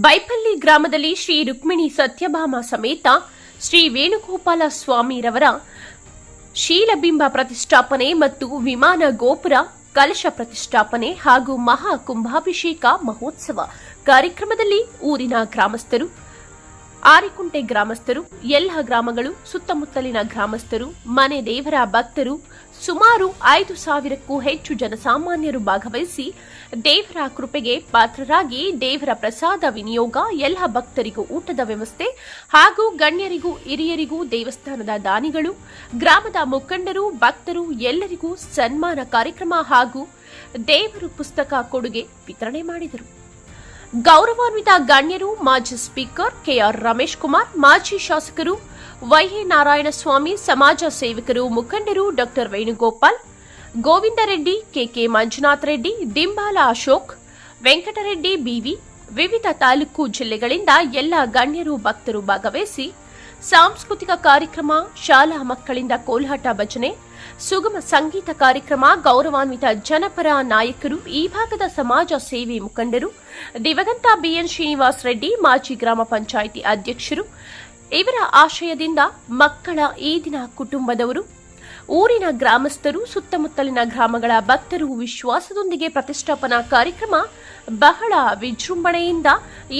ಬೈಪಲ್ಲಿ ಗ್ರಾಮದಲ್ಲಿ ಶ್ರೀ ರುಕ್ಮಿಣಿ ಸತ್ಯಭಾಮ ಸಮೇತ ಶ್ರೀ ವೇಣುಗೋಪಾಲ ಸ್ವಾಮಿರವರ ಶೀಲಬಿಂಬ ಪ್ರತಿಷ್ಠಾಪನೆ ಮತ್ತು ವಿಮಾನ ಗೋಪುರ ಕಲಶ ಪ್ರತಿಷ್ಠಾಪನೆ ಹಾಗೂ ಮಹಾ ಕುಂಭಾಭಿಷೇಕ ಮಹೋತ್ಸವ ಕಾರ್ಯಕ್ರಮದಲ್ಲಿ ಊರಿನ ಗ್ರಾಮಸ್ಥರು, ಆರಿಕುಂಟೆ ಗ್ರಾಮಸ್ಥರು, ಎಲ್ಲ ಗ್ರಾಮಗಳು, ಸುತ್ತಮುತ್ತಲಿನ ಗ್ರಾಮಸ್ಥರು, ಮನೆ ದೇವರ ಭಕ್ತರು, ಸುಮಾರು 5,000ಕ್ಕೂ ಹೆಚ್ಚು ಜನಸಾಮಾನ್ಯರು ಭಾಗವಹಿಸಿ ದೇವರ ಕೃಪೆಗೆ ಪಾತ್ರರಾಗಿ ದೇವರ ಪ್ರಸಾದ ವಿನಿಯೋಗ, ಎಲ್ಲ ಭಕ್ತರಿಗೂ ಊಟದ ವ್ಯವಸ್ಥೆ ಹಾಗೂ ಗಣ್ಯರಿಗೂ ಹಿರಿಯರಿಗೂ ದೇವಸ್ಥಾನದ ದಾನಿಗಳು, ಗ್ರಾಮದ ಮುಖಂಡರು, ಭಕ್ತರು ಎಲ್ಲರಿಗೂ ಸನ್ಮಾನ ಕಾರ್ಯಕ್ರಮ ಹಾಗೂ ದೇವರು ಪುಸ್ತಕ ಕೊಡುಗೆ ವಿತರಣೆ ಮಾಡಿದರು. ಗೌರವಾನ್ವಿತ ಗಣ್ಯರು ಮಾಜಿ ಸ್ಪೀಕರ್ ಕೆಆರ್ ರಮೇಶ್ ಕುಮಾರ್, ಮಾಜಿ ಶಾಸಕರು ವೈಎ ನಾರಾಯಣಸ್ವಾಮಿ, ಸಮಾಜ ಸೇವಕರು, ಮುಖಂಡರು ಡಾ ವೇಣುಗೋಪಾಲ್, ಗೋವಿಂದರೆಡ್ಡಿ, ಕೆಕೆ ಮಂಜುನಾಥ್ ರೆಡ್ಡಿ, ದಿಂಬಾಲ ಅಶೋಕ್, ವೆಂಕಟರೆಡ್ಡಿ ಬಿವಿ, ವಿವಿಧ ತಾಲೂಕು ಜಿಲ್ಲೆಗಳಿಂದ ಎಲ್ಲ ಗಣ್ಯರು ಭಕ್ತರು ಭಾಗವಹಿಸಿ ಸಾಂಸ್ಕೃತಿಕ ಕಾರ್ಯಕ್ರಮ, ಶಾಲಾ ಮಕ್ಕಳಿಂದ ಕೋಲಾಟ ಭಜನೆ, ಸುಗಮ ಸಂಗೀತ ಕಾರ್ಯಕ್ರಮ, ಗೌರವಾನ್ವಿತ ಜನಪರ ನಾಯಕರು, ಈ ಭಾಗದ ಸಮಾಜ ಸೇವೆ ಮುಖಂಡರು, ದಿವಂಗತ ಬಿಎನ್ ಶ್ರೀನಿವಾಸ್ ರೆಡ್ಡಿ, ಮಾಜಿ ಗ್ರಾಮ ಪಂಚಾಯಿತಿ ಅಧ್ಯಕ್ಷರು ಇವರ ಆಶಯದಿಂದ ಮಕ್ಕಳ ಈದಿನ ಕುಟುಂಬದವರು, ಊರಿನ ಗ್ರಾಮಸ್ಥರು, ಸುತ್ತಮುತ್ತಲಿನ ಗ್ರಾಮಗಳ ಭಕ್ತರು ವಿಶ್ವಾಸದೊಂದಿಗೆ ಪ್ರತಿಷ್ಠಾಪನಾ ಕಾರ್ಯಕ್ರಮ ಬಹಳ ವಿಜೃಂಭಣೆಯಿಂದ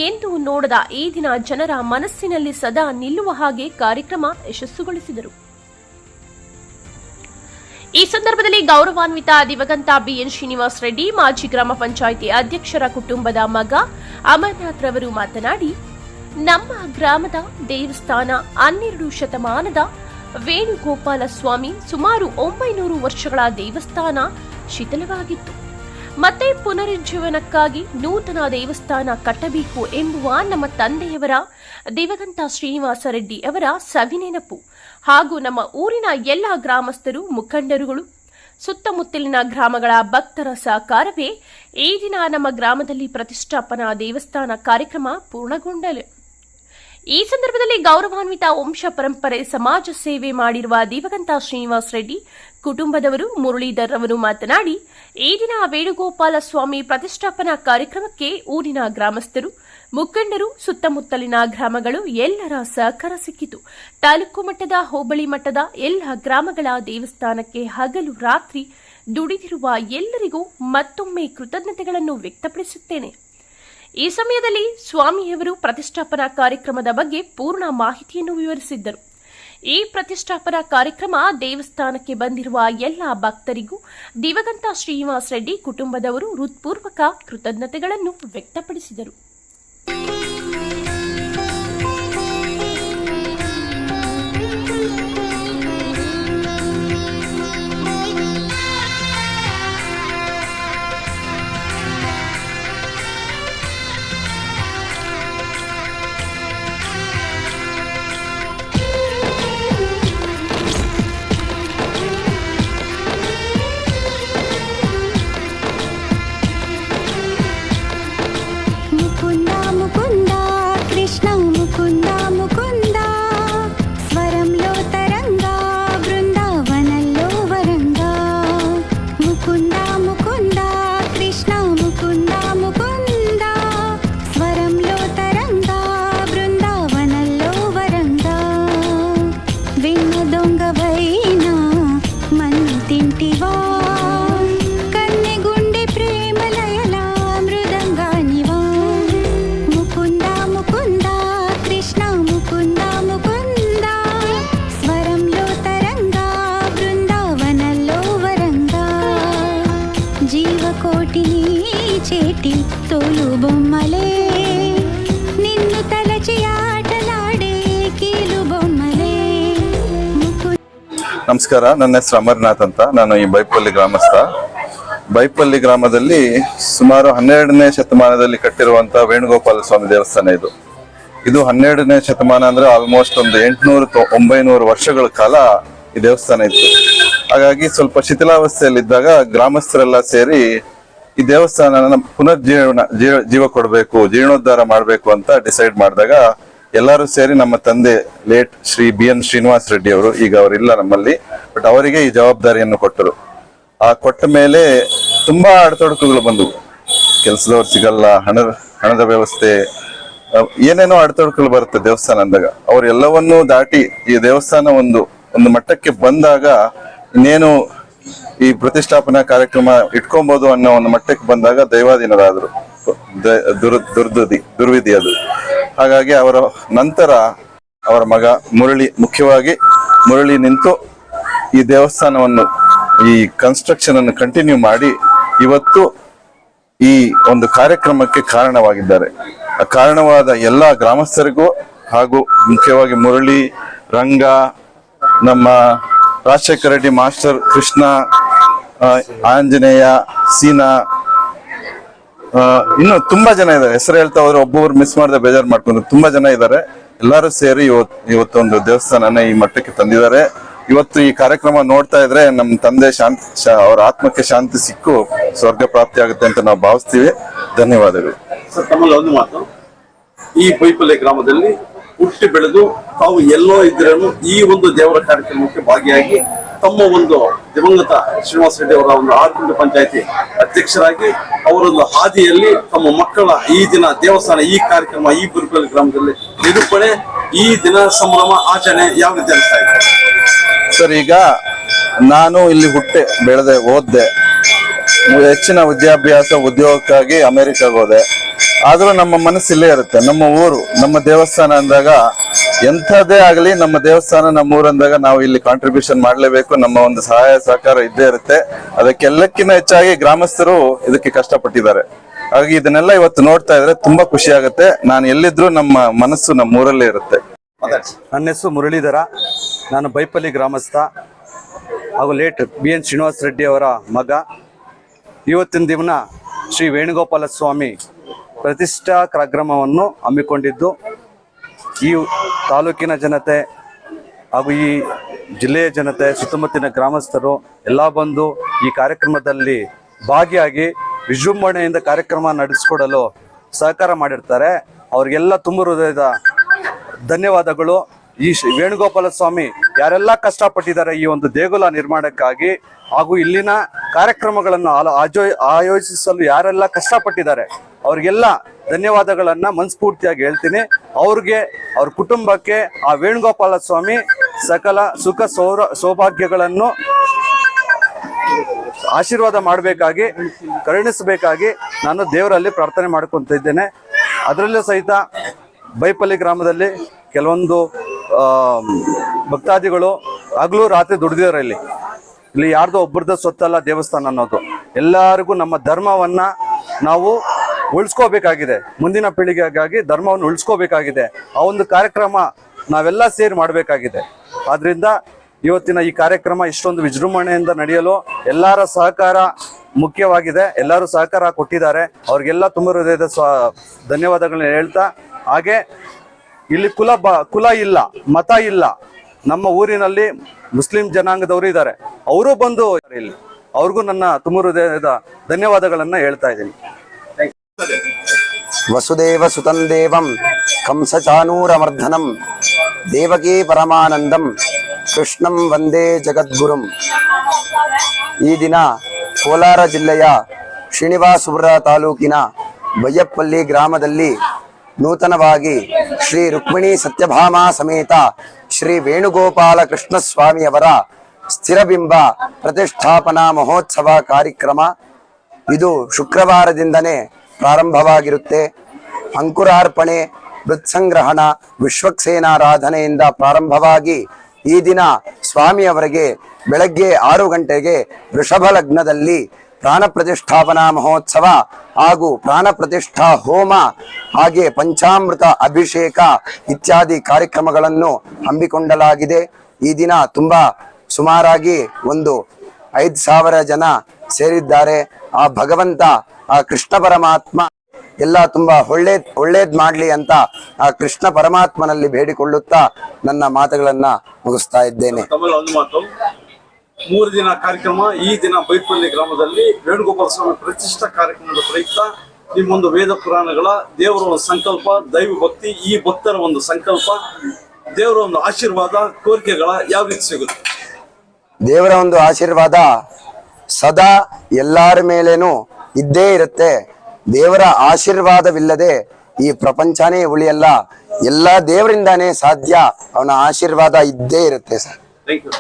ಎಂದು ನೋಡದ ಈ ದಿನ ಜನರ ಮನಸ್ಸಿನಲ್ಲಿ ಸದಾ ನಿಲ್ಲುವ ಹಾಗೆ ಕಾರ್ಯಕ್ರಮ ಯಶಸ್ಸುಗೊಳಿಸಿದರು. ಈ ಸಂದರ್ಭದಲ್ಲಿ ಗೌರವಾನ್ವಿತ ದಿವಂಗತ ಬಿಎನ್ ಶ್ರೀನಿವಾಸ್ ರೆಡ್ಡಿ, ಮಾಜಿ ಗ್ರಾಮ ಪಂಚಾಯಿತಿ ಅಧ್ಯಕ್ಷರ ಕುಟುಂಬದ ಮಗ ಅಮರನಾಥ್ ರವರು ಮಾತನಾಡಿ, ನಮ್ಮ ಗ್ರಾಮದ ದೇವಸ್ಥಾನ 12 ಶತಮಾನದ ವೇಣುಗೋಪಾಲ ಸ್ವಾಮಿ ಸುಮಾರು 900 ವರ್ಷಗಳ ದೇವಸ್ಥಾನ ಶಿಥಿಲವಾಗಿತ್ತು. ಮತ್ತೆ ಪುನರುಜ್ಜೀವನಕ್ಕಾಗಿ ನೂತನ ದೇವಸ್ಥಾನ ಕಟ್ಟಬೇಕು ಎಂಬುವ ನಮ್ಮ ತಂದೆಯವರ ದಿವಂಗತ ಶ್ರೀನಿವಾಸ ರೆಡ್ಡಿ ಅವರ ಸವಿನೆನಪು ಹಾಗೂ ನಮ್ಮ ಊರಿನ ಎಲ್ಲ ಗ್ರಾಮಸ್ಥರು, ಮುಖಂಡರುಗಳು, ಸುತ್ತಮುತ್ತಲಿನ ಗ್ರಾಮಗಳ ಭಕ್ತರ ಸಹಕಾರವೇ ಈ ದಿನ ನಮ್ಮ ಗ್ರಾಮದಲ್ಲಿ ಪ್ರತಿಷ್ಠಾಪನಾ ದೇವಸ್ಥಾನ ಕಾರ್ಯಕ್ರಮ ಪೂರ್ಣಗೊಂಡಲು. ಈ ಸಂದರ್ಭದಲ್ಲಿ ಗೌರವಾನ್ವಿತ ವಂಶ ಪರಂಪರೆ ಸಮಾಜ ಸೇವೆ ಮಾಡಿರುವ ದಿವಂಗತ ಶ್ರೀನಿವಾಸ್ ರೆಡ್ಡಿ ಕುಟುಂಬದವರು ಮುರಳೀಧರ್ ಅವರು ಮಾತನಾಡಿ, ಈ ದಿನ ವೇಣುಗೋಪಾಲ ಸ್ವಾಮಿ ಪ್ರತಿಷ್ಠಾಪನಾ ಕಾರ್ಯಕ್ರಮಕ್ಕೆ ಊರಿನ ಗ್ರಾಮಸ್ಥರು, ಮುಖಂಡರು, ಸುತ್ತಮುತ್ತಲಿನ ಗ್ರಾಮಗಳು ಎಲ್ಲರ ಸಹಕಾರ ಸಿಕ್ಕಿತು. ತಾಲೂಕು ಮಟ್ಟದ, ಹೋಬಳಿ ಮಟ್ಟದ ಎಲ್ಲ ಗ್ರಾಮಗಳ ದೇವಸ್ಥಾನಕ್ಕೆ ಹಗಲು ರಾತ್ರಿ ದುಡಿದಿರುವ ಎಲ್ಲರಿಗೂ ಮತ್ತೊಮ್ಮೆ ಕೃತಜ್ಞತೆಗಳನ್ನು ವ್ಯಕ್ತಪಡಿಸುತ್ತೇನೆ. ಈ ಸಮಯದಲ್ಲಿ ಸ್ವಾಮಿಯವರು ಪ್ರತಿಷ್ಠಾಪನಾ ಕಾರ್ಯಕ್ರಮದ ಬಗ್ಗೆ ಪೂರ್ಣ ಮಾಹಿತಿಯನ್ನು ವಿವರಿಸಿದ್ದರು. ಈ ಪ್ರತಿಷ್ಠಾಪನಾ ಕಾರ್ಯಕ್ರಮ ದೇವಸ್ಥಾನಕ್ಕೆ ಬಂದಿರುವ ಎಲ್ಲ ಭಕ್ತರಿಗೂ ದಿವಂಗತ ಶ್ರೀನಿವಾಸ್ ರೆಡ್ಡಿ ಕುಟುಂಬದವರು ಹೃತ್ಪೂರ್ವಕ ಕೃತಜ್ಞತೆಗಳನ್ನು ವ್ಯಕ್ತಪಡಿಸಿದರು. చేటి తోలు బొమ్మలే నిన్ను తలచి ఆటలాడే కీలు బొమ్మలే. ನಮಸ್ಕಾರ, ನನ್ನ ಹೆಸರು ಅಮರನಾಥ್ ಅಂತ. ನಾನು ಈ ಬೈಪಲ್ಲಿ ಗ್ರಾಮಸ್ಥ. ಬೈಪಲ್ಲಿ ಗ್ರಾಮದಲ್ಲಿ ಸುಮಾರು 12ನೇ ಶತಮಾನದಲ್ಲಿ ಕಟ್ಟಿರುವಂತಹ ವೇಣುಗೋಪಾಲ ಸ್ವಾಮಿ ದೇವಸ್ಥಾನ ಇದು. 12ನೇ ಶತಮಾನ ಅಂದ್ರೆ ಆಲ್ಮೋಸ್ಟ್ ಒಂದು 800-900 ವರ್ಷಗಳ ಕಾಲ ಈ ದೇವಸ್ಥಾನ ಇತ್ತು. ಹಾಗಾಗಿ ಸ್ವಲ್ಪ ಶಿಥಿಲಾವಸ್ಥೆಯಲ್ಲಿದ್ದಾಗ ಗ್ರಾಮಸ್ಥರೆಲ್ಲ ಸೇರಿ ಈ ದೇವಸ್ಥಾನ ಜೀವ ಕೊಡಬೇಕು, ಜೀರ್ಣೋದ್ಧಾರ ಮಾಡಬೇಕು ಅಂತ ಡಿಸೈಡ್ ಮಾಡಿದಾಗ ಎಲ್ಲರೂ ಸೇರಿ ನಮ್ಮ ತಂದೆ ಲೇಟ್ ಶ್ರೀ ಬಿಎನ್ ಶ್ರೀನಿವಾಸ್ ರೆಡ್ಡಿ ಅವರು, ಈಗ ಅವರಿಲ್ಲ ನಮ್ಮಲ್ಲಿ, ಬಟ್ ಅವರಿಗೆ ಈ ಜವಾಬ್ದಾರಿಯನ್ನು ಕೊಟ್ಟರು. ಆ ಕೊಟ್ಟ ಮೇಲೆ ತುಂಬಾ ಅಡೆತೊಡಕುಗಳು ಬಂದವು. ಕೆಲಸದವ್ರು ಸಿಗಲ್ಲ, ಹಣದ ವ್ಯವಸ್ಥೆ, ಏನೇನೋ ಅಡೆತಡೆಗಳು ಬರುತ್ತೆ ದೇವಸ್ಥಾನ ಅಂದಾಗ, ಅವ್ರೆಲ್ಲವನ್ನೂ ದಾಟಿ ಈ ದೇವಸ್ಥಾನ ಒಂದು ಮಟ್ಟಕ್ಕೆ ಬಂದಾಗ ಇನ್ನೇನು ಈ ಪ್ರತಿಷ್ಠಾಪನಾ ಕಾರ್ಯಕ್ರಮ ಇಟ್ಕೊಬಹುದು ಅನ್ನೋ ಒಂದು ಮಟ್ಟಕ್ಕೆ ಬಂದಾಗ ದೈವಾಧೀನರಾದ್ರು. ದುರ್ವಿಧಿ ಅದು. ಹಾಗಾಗಿ ಅವರ ನಂತರ ಅವರ ಮಗ ಮುಖ್ಯವಾಗಿ ಮುರಳಿ ನಿಂತು ಈ ದೇವಸ್ಥಾನವನ್ನು, ಈ ಕನ್ಸ್ಟ್ರಕ್ಷನ್ ಅನ್ನು ಕಂಟಿನ್ಯೂ ಮಾಡಿ ಇವತ್ತು ಈ ಒಂದು ಕಾರ್ಯಕ್ರಮಕ್ಕೆ ಕಾರಣವಾಗಿದ್ದಾರೆ. ಆ ಕಾರಣವಾದ ಎಲ್ಲಾ ಗ್ರಾಮಸ್ಥರಿಗೂ ಹಾಗೂ ಮುಖ್ಯವಾಗಿ ಮುರಳಿ, ರಂಗ, ನಮ್ಮ ರಾಜಶೇಖರ ರೆಡ್ಡಿ ಮಾಸ್ಟರ್, ಕೃಷ್ಣ, ಆಂಜನೇಯ, ಸೀನಾ, ಇನ್ನು ತುಂಬಾ ಜನ ಇದ್ದಾರೆ. ಹೆಸರು ಹೇಳ್ತಾ ಹೋದ್ರೆ ಒಬ್ಬೊಬ್ರು ಮಿಸ್ ಮಾಡದೆ ಬೇಜಾರು ಮಾಡ್ಕೊಂಡು ತುಂಬಾ ಜನ ಇದ್ದಾರೆ. ಎಲ್ಲರೂ ಸೇರಿ ಇವತ್ತೊಂದು ದೇವಸ್ಥಾನನ ಈ ಮಟ್ಟಕ್ಕೆ ತಂದಿದ್ದಾರೆ. ಇವತ್ತು ಈ ಕಾರ್ಯಕ್ರಮ ನೋಡ್ತಾ ಇದ್ರೆ ನಮ್ಮ ತಂದೆ ಅವರ ಆತ್ಮಕ್ಕೆ ಶಾಂತಿ ಸಿಕ್ಕು ಸ್ವರ್ಗ ಪ್ರಾಪ್ತಿ ಆಗುತ್ತೆ ಅಂತ ನಾವು ಭಾವಿಸ್ತೀವಿ. ಧನ್ಯವಾದಗಳು. ಸರ್, ತಮ್ಮಲ್ಲಿ ಒಂದು ಮಾತು, ಈ ಬೈಪಲ್ಲೆ ಗ್ರಾಮದಲ್ಲಿ ಹುಟ್ಟಿ ಬೆಳೆದು ತಾವು ಎಲ್ಲೋ ಇದ್ರೇನು ಈ ಒಂದು ದೇವರ ಕಾರ್ಯಕ್ರಮಕ್ಕೆ ಭಾಗಿಯಾಗಿ ತಮ್ಮ ಒಂದು ದಿವಂಗತ ಶ್ರೀನಿವಾಸ ರೆಡ್ಡಿ ಅವರ ಒಂದು ಆರ್ಕುಂಡಿ ಪಂಚಾಯತಿ ಅಧ್ಯಕ್ಷರಾಗಿ ಅವರೊಂದು ಹಾದಿಯಲ್ಲಿ ತಮ್ಮ ಮಕ್ಕಳ ಈ ದಿನ ದೇವಸ್ಥಾನ ಈ ಕಾರ್ಯಕ್ರಮ ಈ ಬೈಪಲ್ಲೆ ಗ್ರಾಮದಲ್ಲಿ ನಿರೂಪಣೆ, ಈ ದಿನ ಸಂಭ್ರಮ ಆಚರಣೆ ಯಾವ ರೀತಿ ಅನಿಸ್ತಾ ಇದೆ ಸರ್? ಈಗ ನಾನು ಇಲ್ಲಿ ಹುಟ್ಟೆ ಬೆಳೆದೆ, ಓದ್ದೆ, ಹೆಚ್ಚಿನ ವಿದ್ಯಾಭ್ಯಾಸ ಉದ್ಯೋಗಕ್ಕಾಗಿ ಅಮೆರಿಕಾಗೆ ಹೋದೆ. ಆದ್ರೂ ನಮ್ಮ ಮನಸ್ಸಿಲ್ಲೇ ಇರುತ್ತೆ. ನಮ್ಮ ಊರು, ನಮ್ಮ ದೇವಸ್ಥಾನ ಅಂದಾಗ ಎಂಥದ್ದೇ ಆಗಲಿ, ನಮ್ಮ ದೇವಸ್ಥಾನ ನಮ್ಮ ಊರು ಅಂದಾಗ ನಾವು ಇಲ್ಲಿ ಕಾಂಟ್ರಿಬ್ಯೂಷನ್ ಮಾಡ್ಲೇಬೇಕು. ನಮ್ಮ ಒಂದು ಸಹಾಯ ಸಹಕಾರ ಇದ್ದೇ ಇರುತ್ತೆ. ಅದಕ್ಕೆಲ್ಲಕ್ಕಿಂತ ಹೆಚ್ಚಾಗಿ ಗ್ರಾಮಸ್ಥರು ಇದಕ್ಕೆ ಕಷ್ಟಪಟ್ಟಿದ್ದಾರೆ. ಹಾಗಾಗಿ ಇದನ್ನೆಲ್ಲ ಇವತ್ತು ನೋಡ್ತಾ ಇದ್ರೆ ತುಂಬಾ ಖುಷಿ ಆಗುತ್ತೆ. ನಾನು ಎಲ್ಲಿದ್ರು ನಮ್ಮ ಮನಸ್ಸು ನಮ್ಮ ಊರಲ್ಲೇ ಇರುತ್ತೆ. ನನ್ನ ಹೆಸರು ಮುರಳೀಧರ. ನಾನು ಬೈಪಲ್ಲಿ ಗ್ರಾಮಸ್ಥ ಹಾಗೂ ಲೇಟ್ BN ಶ್ರೀನಿವಾಸ ರೆಡ್ಡಿ ಅವರ ಮಗ. ಇವತ್ತಿನ ದಿನ ಶ್ರೀ ವೇಣುಗೋಪಾಲ ಸ್ವಾಮಿ ಪ್ರತಿಷ್ಠಾ ಕಾರ್ಯಕ್ರಮವನ್ನು ಹಮ್ಮಿಕೊಂಡಿದ್ದು ಈ ತಾಲೂಕಿನ ಜನತೆ ಹಾಗೂ ಈ ಜಿಲ್ಲೆಯ ಜನತೆ, ಸುತ್ತಮುತ್ತಲಿನ ಗ್ರಾಮಸ್ಥರು ಎಲ್ಲ ಬಂದು ಈ ಕಾರ್ಯಕ್ರಮದಲ್ಲಿ ಭಾಗಿಯಾಗಿ ವಿಜೃಂಭಣೆಯಿಂದ ಕಾರ್ಯಕ್ರಮ ನಡೆಸಿಕೊಡಲು ಸಹಕಾರ ಮಾಡಿರ್ತಾರೆ. ಅವರಿಗೆಲ್ಲ ತುಂಬ ಹೃದಯದ ಧನ್ಯವಾದಗಳು. ಈ ವೇಣುಗೋಪಾಲ ಸ್ವಾಮಿ ಯಾರೆಲ್ಲ ಕಷ್ಟಪಟ್ಟಿದ್ದಾರೆ ಈ ಒಂದು ದೇಗುಲ ನಿರ್ಮಾಣಕ್ಕಾಗಿ ಹಾಗೂ ಇಲ್ಲಿನ ಕಾರ್ಯಕ್ರಮಗಳನ್ನು ಆಯೋಜಿಸಲು ಯಾರೆಲ್ಲ ಕಷ್ಟಪಟ್ಟಿದ್ದಾರೆ ಅವ್ರಿಗೆಲ್ಲ ಧನ್ಯವಾದಗಳನ್ನ ಮನಸ್ಫೂರ್ತಿಯಾಗಿ ಹೇಳ್ತೀನಿ. ಅವ್ರಿಗೆ, ಅವ್ರ ಕುಟುಂಬಕ್ಕೆ ಆ ವೇಣುಗೋಪಾಲ ಸ್ವಾಮಿ ಸಕಲ ಸುಖ ಸೌಭಾಗ್ಯಗಳನ್ನು ಆಶೀರ್ವಾದ ಮಾಡಬೇಕಾಗಿ, ಕರುಣಿಸಬೇಕಾಗಿ ನಾನು ದೇವರಲ್ಲಿ ಪ್ರಾರ್ಥನೆ ಮಾಡ್ಕೊತ ಇದ್ದೇನೆ. ಅದರಲ್ಲೂ ಸಹಿತ ಬೈಪಲ್ಲಿ ಗ್ರಾಮದಲ್ಲಿ ಕೆಲವೊಂದು ಭಕ್ತಾದಿಗಳು ಹಗಲು ರಾತ್ರಿ ದುಡಿದಿದ್ದಾರೆ. ಇಲ್ಲಿ ಯಾರ್ದೋ ಒಬ್ಬರದ ಸೊತ್ತಲ್ಲ ದೇವಸ್ಥಾನ ಅನ್ನೋದು. ಎಲ್ಲರಿಗೂ ನಮ್ಮ ಧರ್ಮವನ್ನ ನಾವು ಉಳಿಸ್ಕೋಬೇಕಾಗಿದೆ. ಮುಂದಿನ ಪೀಳಿಗೆಗಾಗಿ ಧರ್ಮವನ್ನು ಉಳಿಸ್ಕೋಬೇಕಾಗಿದೆ. ಆ ಒಂದು ಕಾರ್ಯಕ್ರಮ ನಾವೆಲ್ಲ ಸೇರಿ ಮಾಡಬೇಕಾಗಿದೆ. ಆದ್ರಿಂದ ಇವತ್ತಿನ ಈ ಕಾರ್ಯಕ್ರಮ ಇಷ್ಟೊಂದು ವಿಜೃಂಭಣೆಯಿಂದ ನಡೆಯಲು ಎಲ್ಲರ ಸಹಕಾರ ಮುಖ್ಯವಾಗಿದೆ. ಎಲ್ಲರೂ ಸಹಕಾರ ಕೊಟ್ಟಿದ್ದಾರೆ. ಅವ್ರಿಗೆಲ್ಲ ತುಂಬ ಹೃದಯದ ಧನ್ಯವಾದಗಳನ್ನ ಹೇಳ್ತಾ, ಹಾಗೆ ಇಲ್ಲಿ ಕುಲ ಇಲ್ಲ, ಮತ ಇಲ್ಲ. ನಮ್ಮ ಊರಿನಲ್ಲಿ ಮುಸ್ಲಿಂ ಜನಾಂಗದವರು ಇದ್ದಾರೆ, ಅವರು ಬಂದು ಇಲ್ಲಿ, ಅವ್ರಿಗೂ ನನ್ನ ತುಂಬ ಹೃದಯದ ಧನ್ಯವಾದಗಳನ್ನ ಹೇಳ್ತಾ ಇದ್ದೀನಿ. ವಸುದೇವ ಸುತಂ ದೇವಂ ಕಂಸಚಾನೂರಮರ್ಧನಂ ದೇವಕೀ ಪರಮಾನಂದಂ ಕೃಷ್ಣಂ ವಂದೇ ಜಗದ್ಗುರುಂ. ಈ ದಿನ ಕೋಲಾರ ಜಿಲ್ಲೆಯ ಶ್ರೀನಿವಾಸಪುರ ತಾಲೂಕಿನ ಬೈಯಪ್ಪಲ್ಲಿ ಗ್ರಾಮದಲ್ಲಿ ನೂತನವಾಗಿ ಶ್ರೀ ರುಕ್ಮಿಣಿ ಸತ್ಯಭಾಮ ಸಮೇತ ಶ್ರೀ ವೇಣುಗೋಪಾಲ ಕೃಷ್ಣ ಸ್ವಾಮಿಯವರ ಸ್ಥಿರಬಿಂಬ ಪ್ರತಿಷ್ಠಾಪನಾ ಮಹೋತ್ಸವ ಕಾರ್ಯಕ್ರಮ ಇದು ಶುಕ್ರವಾರದಿಂದನೇ ಪ್ರಾರಂಭವಾಗಿರುತ್ತೆ. ಅಂಕುರಾರ್ಪಣೆ, ಮೃತ್ಸಂಗ್ರಹಣ, ವಿಶ್ವಕ್ಸೇನಾರಾಧನೆಯಿಂದ ಪ್ರಾರಂಭವಾಗಿ ಈ ದಿನ ಸ್ವಾಮಿಯವರಿಗೆ ಬೆಳಗ್ಗೆ 6 ಗಂಟೆಗೆ ವೃಷಭ ಲಗ್ನದಲ್ಲಿ ಪ್ರಾಣ ಪ್ರತಿಷ್ಠಾಪನಾ ಮಹೋತ್ಸವ ಹಾಗೂ ಪ್ರಾಣ ಪ್ರತಿಷ್ಠಾ ಹೋಮ, ಹಾಗೆ ಪಂಚಾಮೃತ ಅಭಿಷೇಕ ಇತ್ಯಾದಿ ಕಾರ್ಯಕ್ರಮಗಳನ್ನು ಹಮ್ಮಿಕೊಳ್ಳಲಾಗಿದೆ. ಈ ದಿನ ತುಂಬಾ ಸುಮಾರಾಗಿ 5,000 ಜನ ಸೇರಿದ್ದಾರೆ. ಆ ಭಗವಂತ, ಆ ಕೃಷ್ಣ ಪರಮಾತ್ಮ ಎಲ್ಲ ತುಂಬಾ ಒಳ್ಳೇದ್ ಮಾಡ್ಲಿ ಅಂತ ಆ ಕೃಷ್ಣ ಪರಮಾತ್ಮನಲ್ಲಿ ಬೇಡಿಕೊಳ್ಳುತ್ತಾ ನನ್ನ ಮಾತುಗಳನ್ನ ಮುಗಿಸ್ತಾ ಇದ್ದೇನೆ. 3 ದಿನ ಕಾರ್ಯಕ್ರಮ. ಈ ದಿನ ಬೈಪಲ್ಲಿ ಗ್ರಾಮದಲ್ಲಿ ವೇಣುಗೋಪಾಲ ಸ್ವಾಮಿ ಪ್ರತಿಷ್ಠಾ ಕಾರ್ಯಕ್ರಮದ ಪ್ರಯುಕ್ತ ನಿಮ್ಮೊಂದು ವೇದ ಪುರಾಣಗಳ, ದೇವರ ಒಂದು ಸಂಕಲ್ಪ, ದೈವ ಭಕ್ತಿ, ಈ ಭಕ್ತರ ಒಂದು ಸಂಕಲ್ಪ, ದೇವರ ಒಂದು ಆಶೀರ್ವಾದ, ಕೋರಿಕೆಗಳ ಯಾವ ರೀತಿ ಸಿಗುತ್ತೆ? ದೇವರ ಒಂದು ಆಶೀರ್ವಾದ ಸದಾ ಎಲ್ಲರ ಮೇಲೇನೂ ಇದ್ದೇ ಇರುತ್ತೆ. ದೇವರ ಆಶೀರ್ವಾದವಿಲ್ಲದೆ ಈ ಪ್ರಪಂಚನೇ ಉಳಿಯಲ್ಲ. ಎಲ್ಲ ದೇವರಿಂದಾನೇ ಸಾಧ್ಯ. ಅವನ ಆಶೀರ್ವಾದ ಇದ್ದೇ ಇರುತ್ತೆ sir. Thank you.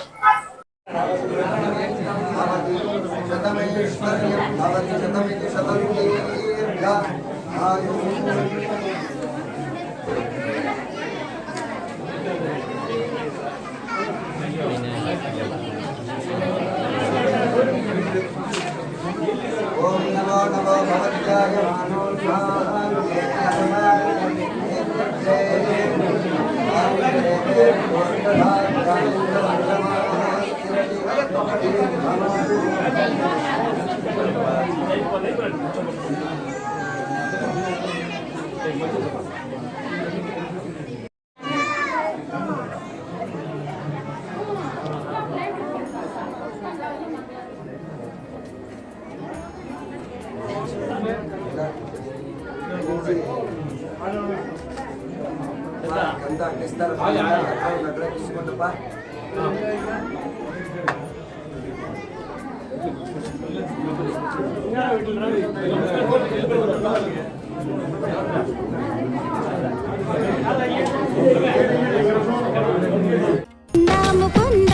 Mukunda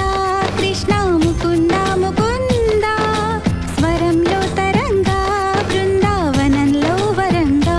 Krishna Mukunda Mukunda స్వరంలో తరంగా బృందావనంలో వరంగా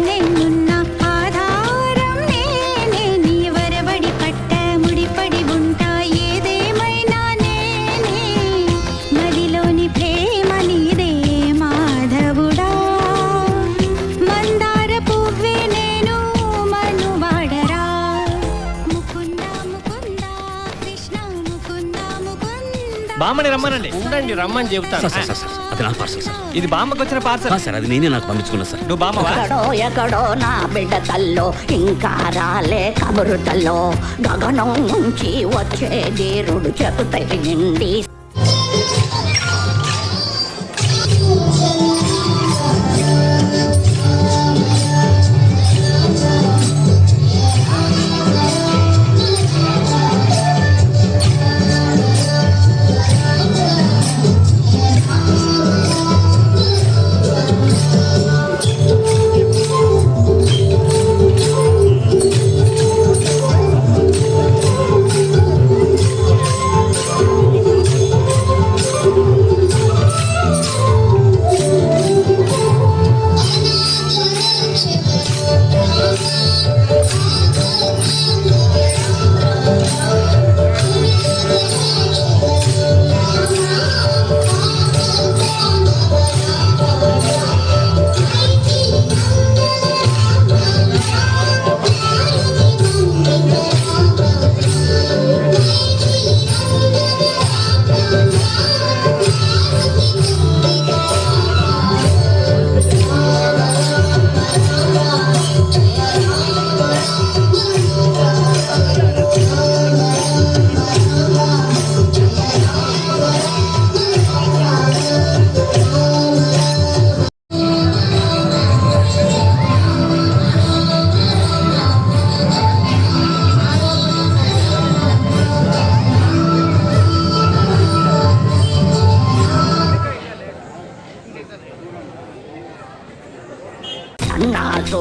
నిన్నున్న ఆధారం నేనే నీ వరబడి పట్ట ముడిపడి ఉంటా ఏదేమైనా నేనే మదిలోని ప్రేమ నీదే మాధవుడా మందార పువ్వే నేను మనువాడరా ముకుంద ముకుంద కృష్ణ ముకుంద ముకుంద బామ్మని రమ్మనండి. ఉండండి, రమ్మని చెబుతాను. అది నా పార్సల్ సార్. ఇది బామ్మకు వచ్చిన పార్సల్ సార్, అది నేనే నాకు పంపించుకున్నా సార్. నువ్వు బామ్మవా? ఎక్కడో నా బిడ్డ తల్లో ఇంకా రాలే కబురుతల్లో గగనం నుంచి వచ్చే దేవుడు చెబుతాయి నిండి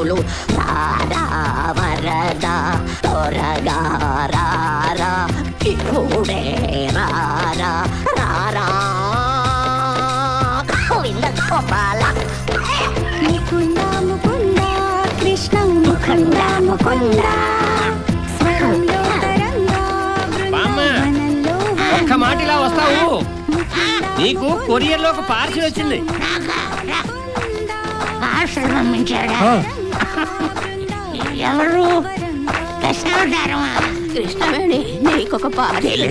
వరములు రారా వరద త్వరగా రారా ఇప్పుడే రారా రారా గోవింద గోపాల ముకుంద ముకుంద కృష్ణ ముకుంద ముకుంద స్వరంలో తరంగా బృందావనంలో ఒక్క మాట ఇలా వస్తావు, నీకు కొరియర్ లో ఒక పార్సిల్ వచ్చింది. ఆశ్రమించాడా ఎవరు? కృష్ణవేణి నీకొక పార్సిల్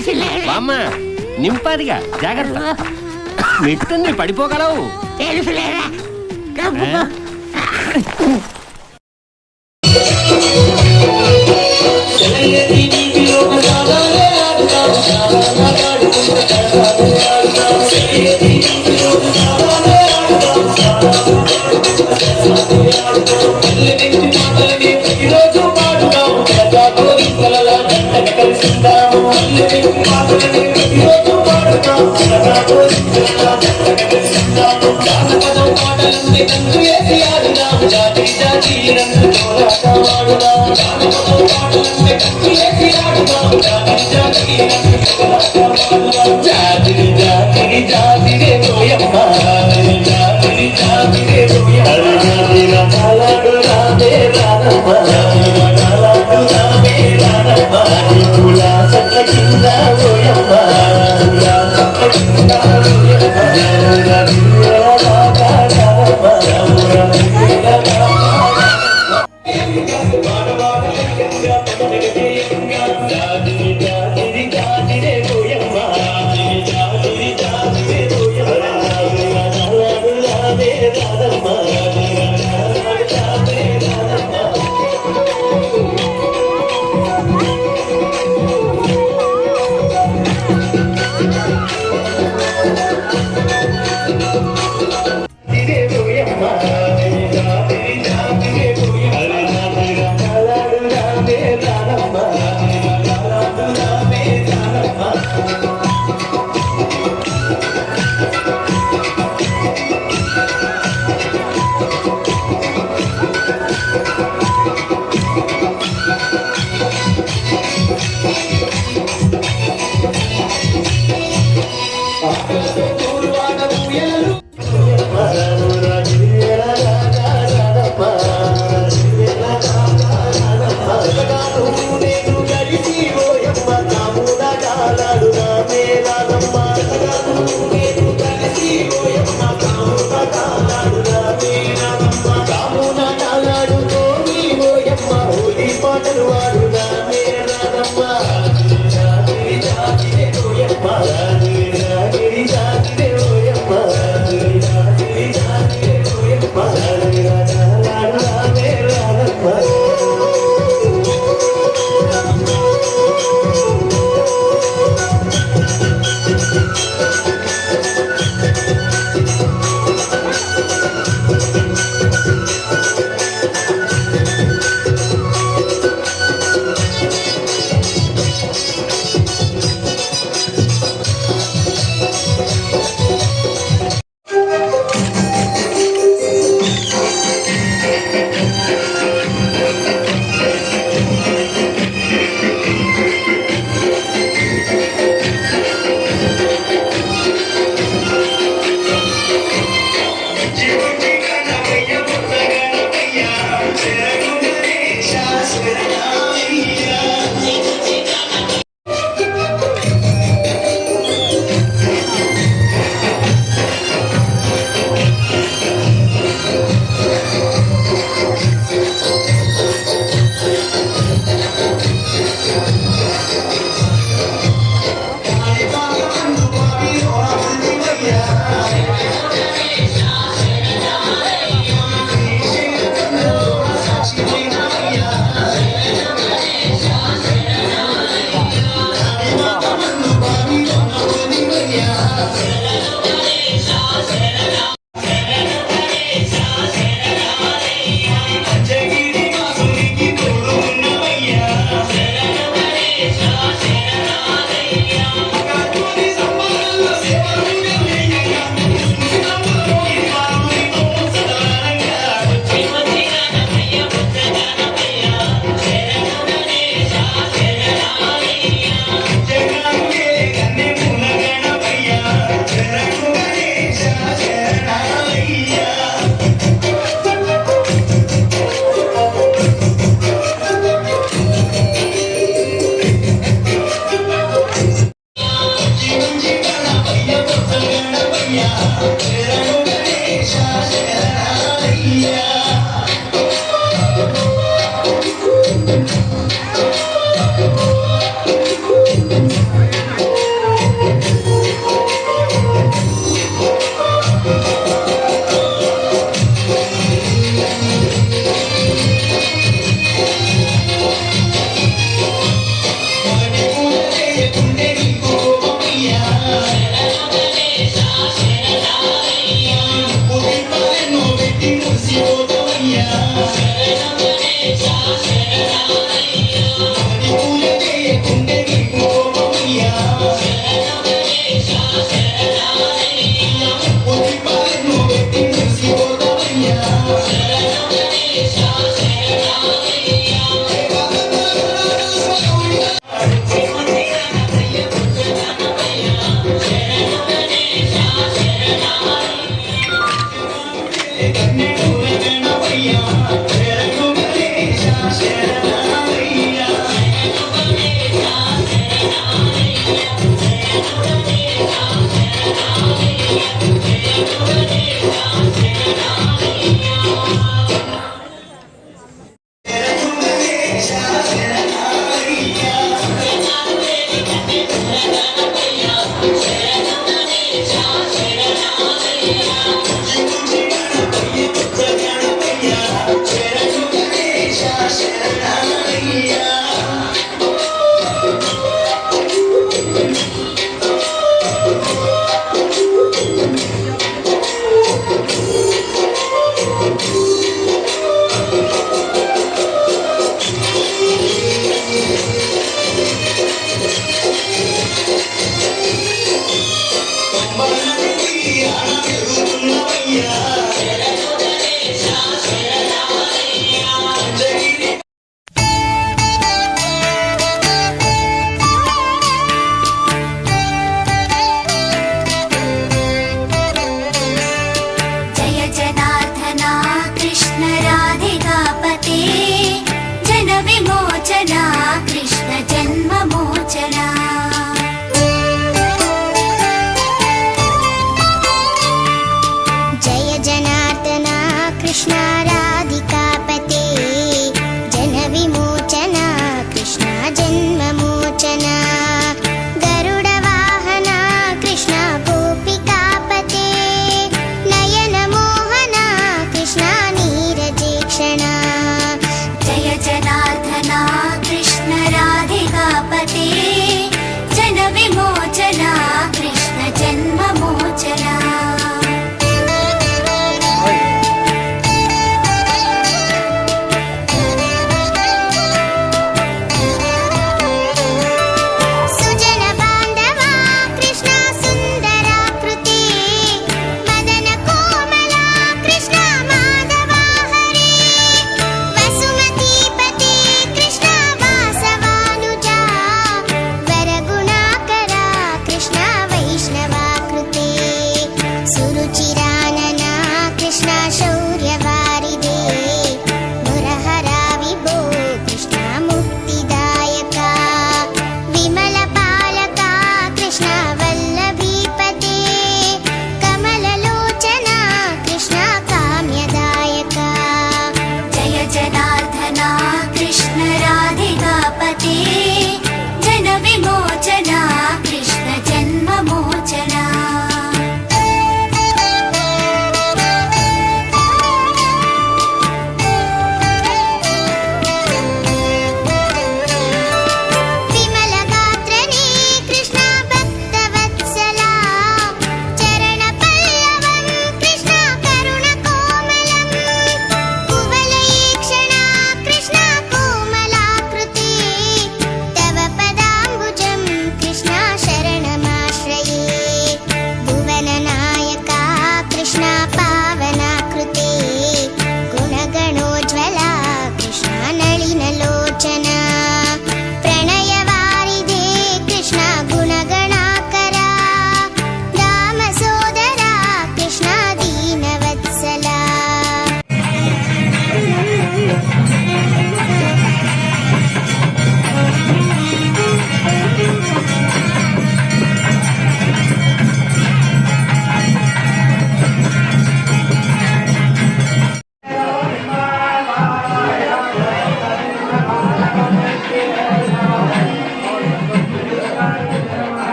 బామ్మ నింపాదిగా, జాగ్రత్త, మెట్టుంది పడిపోగలవు. తెలుసులేరా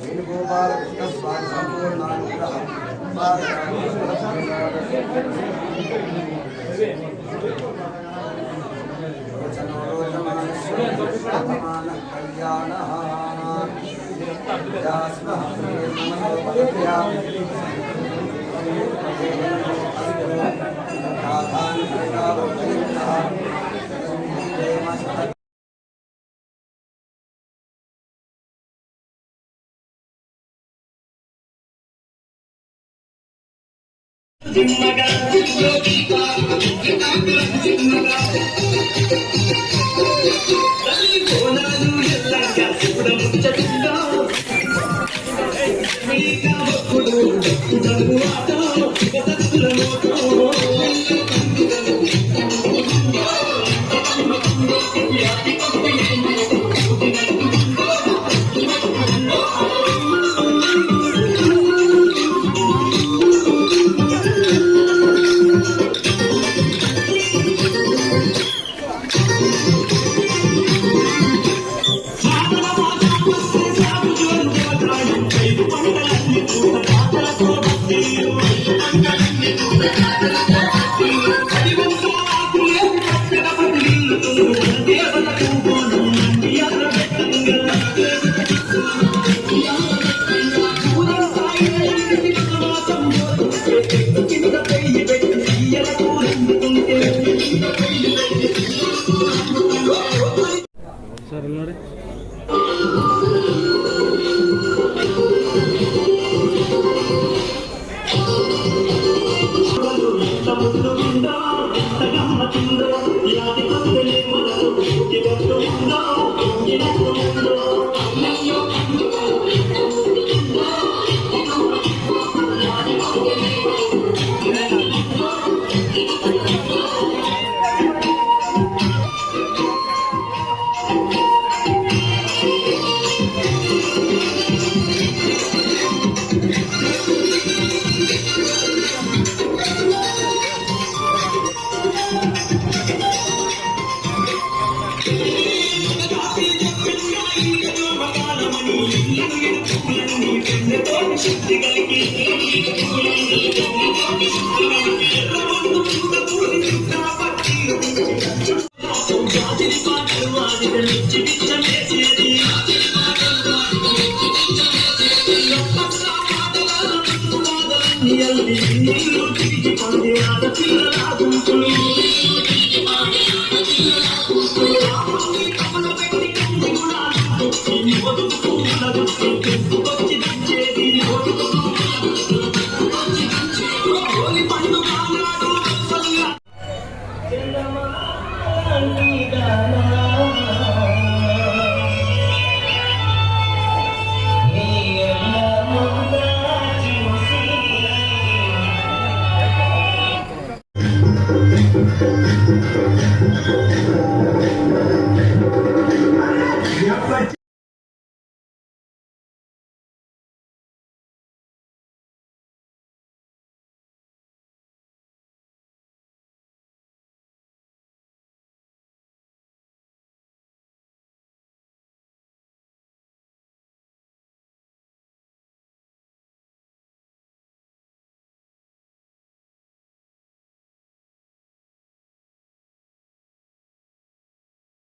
వేణుగోపాల కృష్ణ స్వామి శక్తిగా